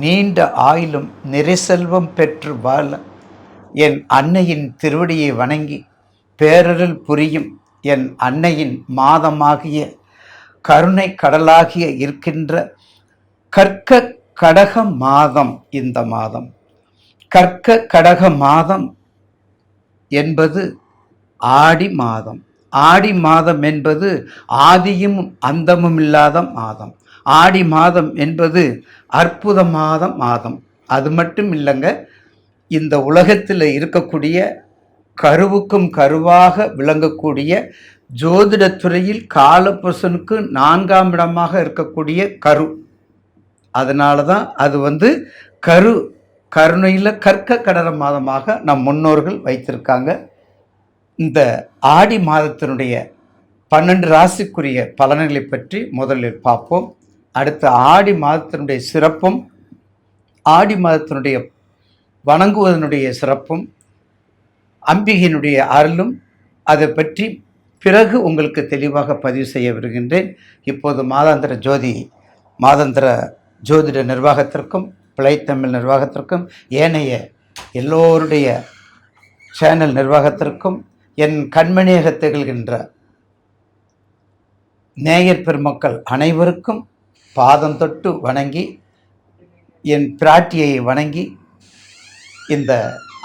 நீண்ட ஆயிலும் நிறைசெல்வம் பெற்று வாழ என் அன்னையின் திருவடியை வணங்கி பேரருள் புரியும் என் அன்னையின் மாதமாகிய கருணை கடலாகிய இருக்கின்ற கற்க கடக மாதம். இந்த மாதம் கற்க கடக மாதம் என்பது ஆடி மாதம். ஆடி மாதம் என்பது ஆதியும் அந்தமும் இல்லாத மாதம். ஆடி மாதம் என்பது அற்புதமாத மாதம். அது மட்டும் இல்லைங்க, இந்த உலகத்தில் இருக்கக்கூடிய கருவுக்கும் கருவாக விளங்கக்கூடிய ஜோதிடத்துறையில் காலபுருஷனுக்கு 4ஆம் இடமாக இருக்கக்கூடிய கரு. அதனால தான் அது கருணையில் கற்க கடக மாதமாக நம் முன்னோர்கள் வைத்திருக்காங்க. இந்த ஆடி மாதத்தினுடைய 12 ராசிக்குரிய பலன்களை பற்றி முதலில் பார்ப்போம். அடுத்த ஆடி மாதத்தினுடைய சிறப்பும், ஆடி மாதத்தினுடைய வணங்குவதனுடைய சிறப்பும், அம்பிகையினுடைய அருளும் அதை பற்றி பிறகு உங்களுக்கு தெளிவாக பதிவு செய்ய வருகின்றேன். இப்போது மாதாந்திர ஜோதிட நிர்வாகத்திற்கும் பிழைத்தமிழ் நிர்வாகத்திற்கும் ஏனைய எல்லோருடைய சேனல் நிர்வாகத்திற்கும் என் கண்மணியாக திகழ்கின்ற நேயர் பெருமக்கள் அனைவருக்கும் பாதம் தொட்டு வணங்கி என் பிராட்டியை வணங்கி இந்த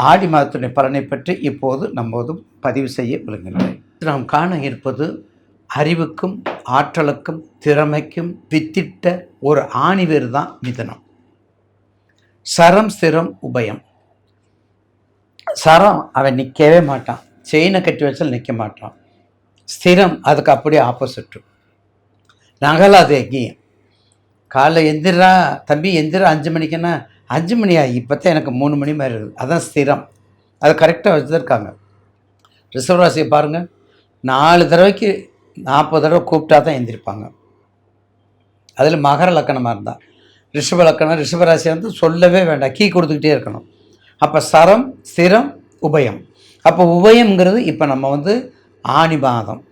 ஆடி மாதத்துடைய பலனை பற்றி இப்போது நம்மோதும் பதிவு செய்ய விரும்புகிறேன். நாம் காண இருப்பது அறிவுக்கும் ஆற்றலுக்கும் திறமைக்கும் வித்திட்ட ஒரு ஆணிவேர் தான் மிதனம். சரம் ஸ்திரம் உபயம். சரம் அவன் நிற்கவே மாட்டான், செயினை கட்டி வச்சால் நிற்க மாட்டான். ஸ்திரம் அதுக்கு அப்படியே ஆப்போசிட்டு. நகலாது எங்கேயும். காலைல எந்திரா தம்பி, எந்திரா 5 மணிக்குன்னா 5 மணியா, இப்போ தான் எனக்கு 3 மணி மாதிரி இருக்குது. அதான் ஸ்திரம். அதை கரெக்டாக வச்சுருக்காங்க. ரிஷபராசியை பாருங்கள், 4 தடவைக்கு 40 தடவை கூப்பிட்டா தான் எந்திரிப்பாங்க. அதில் மகர லக்கணமாக இருந்தால் ரிஷப லக்கணம், ரிஷபராசியை சொல்லவே வேண்டாம், கீ கொடுத்துக்கிட்டே இருக்கணும். அப்போ சரம் ஸ்திரம் உபயம். அப்போ உபயம்ங்கிறது இப்போ நம்ம ஆணி மாதம்.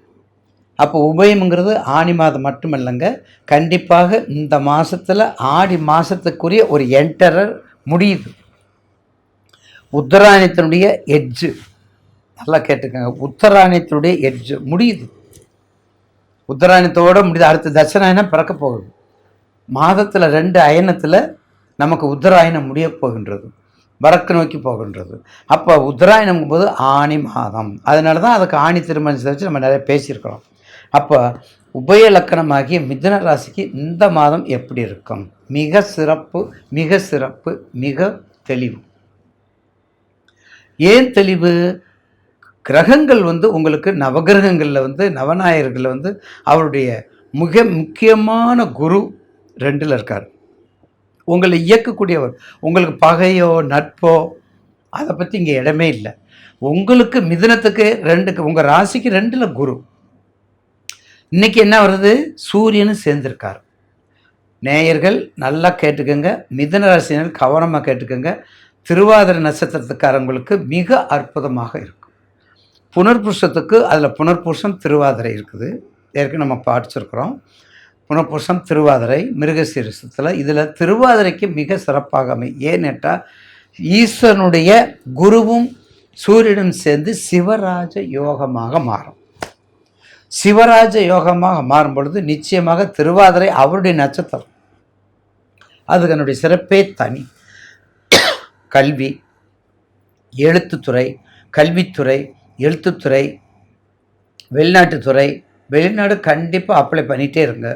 அப்போ உபயம்ங்கிறது ஆணி மாதம் மட்டும் இல்லைங்க, கண்டிப்பாக இந்த மாதத்தில் ஆடி மாதத்துக்குரிய ஒரு என்டரர் முடியுது. உத்தராயணத்தினுடைய எட்ஜு நல்லா கேட்டுக்கோங்க, உத்தராயணத்தினுடைய எட்ஜு முடியுது. உத்தராயணத்தோடு முடியுது. அடுத்த தட்சணாயணம் பிறக்க போகுது. மாதத்தில் 2 அயனத்தில் நமக்கு உத்தராயணம் முடிய போகின்றது, வடக்கு நோக்கி போகின்றது. அப்போ உத்தராயணம் போது ஆணி மாதம். அதனால தான் அதுக்கு ஆணி திருமணத்தை வச்சு நம்ம நிறைய பேசியிருக்கிறோம். அப்போ உபய லக்கணமாகிய மிதுன ராசிக்கு இந்த மாதம் எப்படி இருக்கும்? மிக சிறப்பு, மிக சிறப்பு, மிக தெளிவு. ஏன் தெளிவு? கிரகங்கள் உங்களுக்கு நவகிரகங்களில் நவநாயகர்கள் அவருடைய மிக முக்கியமான குரு 2ல் இருக்கார். உங்களை இயக்கக்கூடியவர். உங்களுக்கு பகையோ நட்போ அதை பற்றி இங்கே இடமே இல்லை. உங்களுக்கு மிதுனத்துக்கு 2க்கு உங்கள் ராசிக்கு 2ல் குரு. இன்றைக்கி என்ன வருது? சூரியனும் சேர்ந்திருக்கார். நேயர்கள் நல்லா கேட்டுக்கோங்க, மிதுன ராசினர் கவனமாக கேட்டுக்கோங்க. திருவாதிரை நட்சத்திரத்துக்காரங்களுக்கு மிக அற்புதமாக இருக்கும். புனர்பூசத்துக்கு அதில் புனர்பூசம் திருவாதிரை இருக்குது, ஏற்கனவே நம்ம படிச்சிருக்கிறோம். புனர்பூசம் திருவாதிரை மிருகசீரிசத்தில் இதில் திருவாதிரைக்கு மிக சிறப்பாக ஏன்னேட்டால் ஈஸ்வரனுடைய குருவும் சூரியனும் சேர்ந்து சிவராஜ யோகமாக மாறும். சிவராஜ யோகமாக மாறும் பொழுது நிச்சயமாக திருவாதிரை அவருடைய நட்சத்திரம். அதுக்கு என்னுடைய சிறப்பே தனி. கல்வி, எழுத்துத்துறை, கல்வித்துறை, எழுத்துத்துறை, வெளிநாட்டுத்துறை, வெளிநாடு கண்டிப்பாக அப்ளை பண்ணிகிட்டே இருங்க,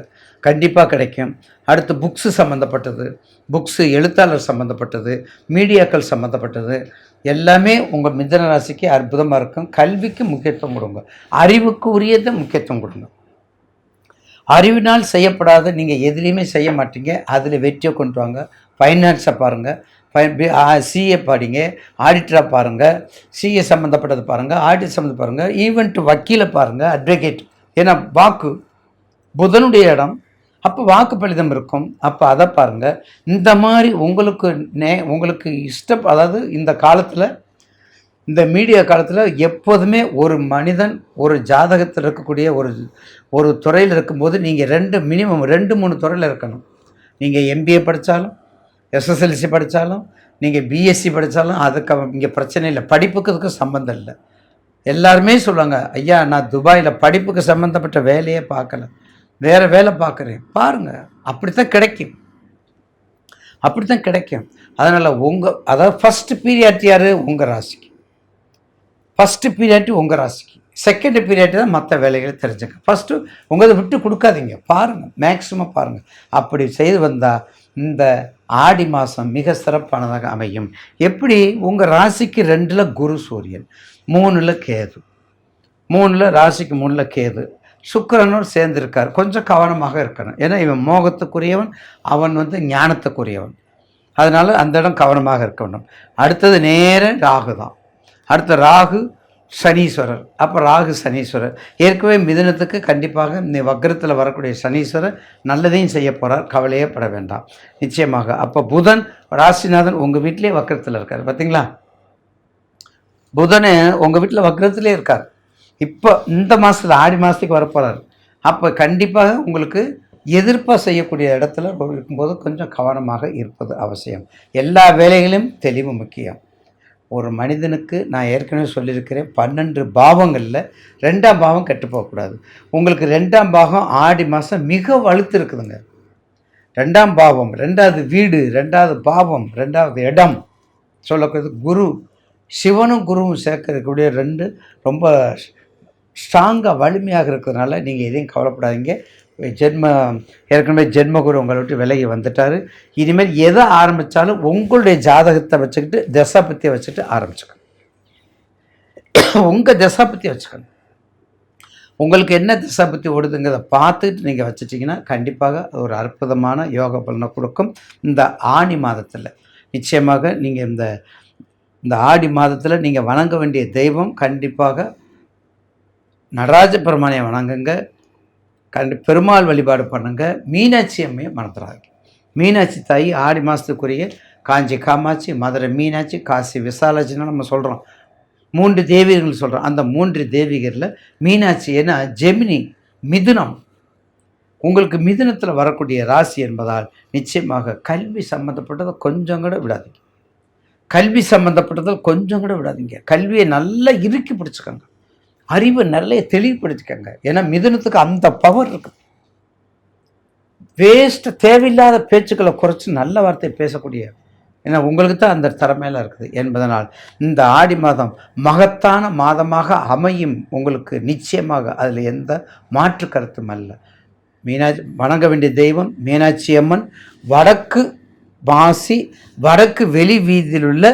கண்டிப்பாக கிடைக்கும். அடுத்து புக்ஸு சம்மந்தப்பட்டது, புக்ஸு எழுத்தாளர் சம்மந்தப்பட்டது, மீடியாக்கள் சம்மந்தப்பட்டது எல்லாமே உங்கள் மிதுன ராசிக்கு அற்புதமாக இருக்கும். கல்விக்கு முக்கியத்துவம் கொடுங்க, அறிவுக்கு உரியதை முக்கியத்துவம் கொடுங்க. அறிவினால் செய்யப்படாத நீங்கள் எதுலேயுமே செய்ய மாட்டீங்க, அதில் வெற்றியை கொண்டு வாங்க. ஃபைனான்ஸை பாருங்கள், சிஏ படிங்க, ஆடிட்டராக பாருங்கள், சிஏ சம்மந்தப்பட்டது பாருங்கள், ஆடிட் சம்மந்தம் பாருங்கள், ஈவெண்ட் வக்கீலை பாருங்கள், அட்வொகேட். ஏன்னா வாக்கு புதனுடைய இடம், அப்போ வாக்கு பலிதம் இருக்கும். அப்போ அதை பாருங்கள். இந்த மாதிரி உங்களுக்கு இஷ்டம், அதாவது இந்த காலத்தில், இந்த மீடியா காலத்தில் எப்போதுமே ஒரு மனிதன் ஒரு ஜாதகத்தில் இருக்கக்கூடிய ஒரு துறையில் இருக்கும்போது நீங்கள் மினிமம் 2-3 துறையில் இருக்கணும். நீங்கள் எம்பிஏ படித்தாலும், எஸ்எஸ்எல்சி படித்தாலும் நீங்கள் பிஎஸ்சி படித்தாலும் அதுக்கு இங்கே பிரச்சனை இல்லை. படிப்புக்கு அதுக்கு சம்மந்தம் இல்லை. எல்லாருமே சொல்லுவாங்க, ஐயா நான் துபாயில் படிப்புக்கு சம்மந்தப்பட்ட வேலையே பார்க்கல, வேறு வேலை பார்க்குறேன். பாருங்கள், அப்படித்தான் கிடைக்கும், அப்படித்தான் கிடைக்கும். அதனால் அதாவது ஃபஸ்ட்டு பீரியாரிட்டி யார்? உங்கள் ராசிக்கு. ஃபஸ்ட்டு பீரியாரிட்டி உங்கள் ராசிக்கு, செகண்ட் பீரியாரிட்டி தான் மற்ற வேலைகளை தெரிஞ்சுங்க. ஃபஸ்ட்டு உங்களை விட்டு கொடுக்காதீங்க, பாருங்கள், மேக்ஸிமம் பாருங்கள். அப்படி செய்து வந்தால் இந்த ஆடி மாதம் மிக சிறப்பானதாக அமையும். எப்படி? உங்கள் ராசிக்கு 2ல் குரு சூரியன், 3ல் கேது, 3ல் ராசிக்கு 3ல் கேது, சுக்கிரனோடு சேர்ந்திருக்கார். கொஞ்சம் கவனமாக இருக்கணும். ஏன்னா இவன் மோகத்துக்குரியவன், அவன் ஞானத்துக்குரியவன். அதனால் அந்த இடம் கவனமாக இருக்க வேண்டும். அடுத்தது நேர ராகு தான். அடுத்த ராகு சனீஸ்வரர். அப்போ ராகு சனீஸ்வரர் ஏற்கனவே மிதுனத்துக்கு கண்டிப்பாக இந்த வக்ரத்தில் வரக்கூடிய சனீஸ்வரர் நல்லதையும் செய்ய போகிறார், கவலையே பட வேண்டாம் நிச்சயமாக. அப்போ புதன் ராசிநாதன் உங்கள் வீட்டிலே வக்ரத்தில் இருக்கார். பார்த்தீங்களா, புதனே உங்கள் வீட்டில் வக்ரத்திலே இருக்கார். இப்போ இந்த மாதத்தில் ஆடி மாதத்துக்கு வரப்போகிறார். அப்போ கண்டிப்பாக உங்களுக்கு எதிர்ப்பாக செய்யக்கூடிய இடத்துல இருக்கும்போது கொஞ்சம் கவனமாக இருப்பது அவசியம். எல்லா வேலைகளிலும் தெளிவு முக்கியம். ஒரு மனிதனுக்கு நான் ஏற்கனவே சொல்லியிருக்கிறேன், 12 பாவங்களில் 2ஆம் பாவம் கெட்டு போகக்கூடாது. உங்களுக்கு 2ஆம் பாவம் ஆடி மாதம் மிக வலுத்து இருக்குதுங்க. 2ஆம் பாவம், 2வது வீடு, 2வது பாவம், 2வது இடம் சொல்லக்கூடியது குரு. சிவனும் குருவும் சேர்க்கக்கூடிய 2 ரொம்ப ஸ்ட்ராங்காக வலிமையாக இருக்கிறதுனால நீங்கள் எதையும் கவலைப்படாதீங்க. ஏற்கனவே ஜென்மகுரு உங்களை விட்டு விலகி வந்துட்டார். இனிமேல் எதை ஆரம்பித்தாலும் உங்களுடைய ஜாதகத்தை வச்சுக்கிட்டு தசாபத்தியை வச்சுட்டு ஆரம்பிச்சுக்கணும். உங்கள் தசாபத்தியை வச்சுக்கணும். உங்களுக்கு என்ன தசாபத்தி ஓடுதுங்கிறத பார்த்துட்டு நீங்கள் வச்சுட்டிங்கன்னா கண்டிப்பாக ஒரு அற்புதமான யோக பலனை கொடுக்கும். இந்த ஆனி மாதத்தில் நிச்சயமாக நீங்கள் இந்த ஆடி மாதத்தில் நீங்கள் வணங்க வேண்டிய தெய்வம் கண்டிப்பாக நடராஜ பெருமானை வணங்குங்க. பெருமாள் வழிபாடு பண்ணுங்க. மீனாட்சி அம்மையை மறந்துடாங்க. மீனாட்சி தாய் ஆடி மாதத்துக்குரிய காஞ்சி காமாட்சி, மதுரை மீனாட்சி, காசி விசாலாட்சின்னு நம்ம சொல்கிறோம். 3 தேவிகள் சொல்கிறோம். அந்த 3 தேவிகளில் மீனாட்சி ஏன்னா ஜெமினி மிதுனம், உங்களுக்கு மிதுனத்தில் வரக்கூடிய ராசி என்பதால் நிச்சயமாக கல்வி சம்மந்தப்பட்டதை கொஞ்சம் கூட விடாதீங்க. கல்வி சம்மந்தப்பட்டதை கொஞ்சம் கூட விடாதீங்க. கல்வியை நல்லா இறுக்கி பிடிச்சிக்கோங்க. அறிவை நிறைய தெளிவுபடுத்திக்கங்க. ஏன்னா மிதுனத்துக்கு அந்த பவர் இருக்குது. வேஸ்ட்டு தேவையில்லாத பேச்சுக்களை குறைச்சி நல்ல வார்த்தை பேசக்கூடிய, ஏன்னா உங்களுக்கு தான் அந்த திறமையெல்லாம் இருக்குது என்பதனால் இந்த ஆடி மாதம் மகத்தான மாதமாக அமையும் உங்களுக்கு நிச்சயமாக. அதில் எந்த மாற்று கருத்தும் அல்ல. மீனாட்சி வணங்க வேண்டிய தெய்வம் மீனாட்சி அம்மன். வடக்கு வாசி, வடக்கு வெளி வீதியில் உள்ள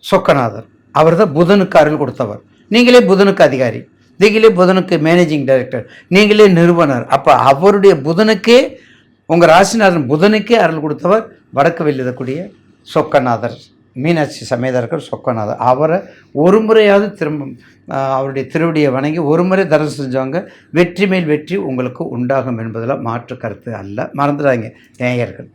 சொக்கநாதர், அவர் தான் புதனுக்கு அருள் கொடுத்தவர். நீங்களே புதனுக்கு அதிகாரி, நீங்களே புதனுக்கு மேனேஜிங் டைரக்டர், நீங்களே நிறுவனர். அப்போ அவருடைய புதனுக்கே, உங்கள் ராசிநாதன் புதனுக்கே அருள் கொடுத்தவர் வடக்கு வெளியிடக்கூடிய சொக்கநாதர், மீனாட்சி சமேதர்கள் சொக்கநாதர். அவரை ஒரு முறையாவது அவருடைய திருவடியை வணங்கி ஒரு முறை தரிசனம் செஞ்சவங்க வெற்றி மேல் வெற்றி உங்களுக்கு உண்டாகும் என்பதில் மாற்று கருத்து அல்ல. மறந்துடாங்க நேயர்கள்.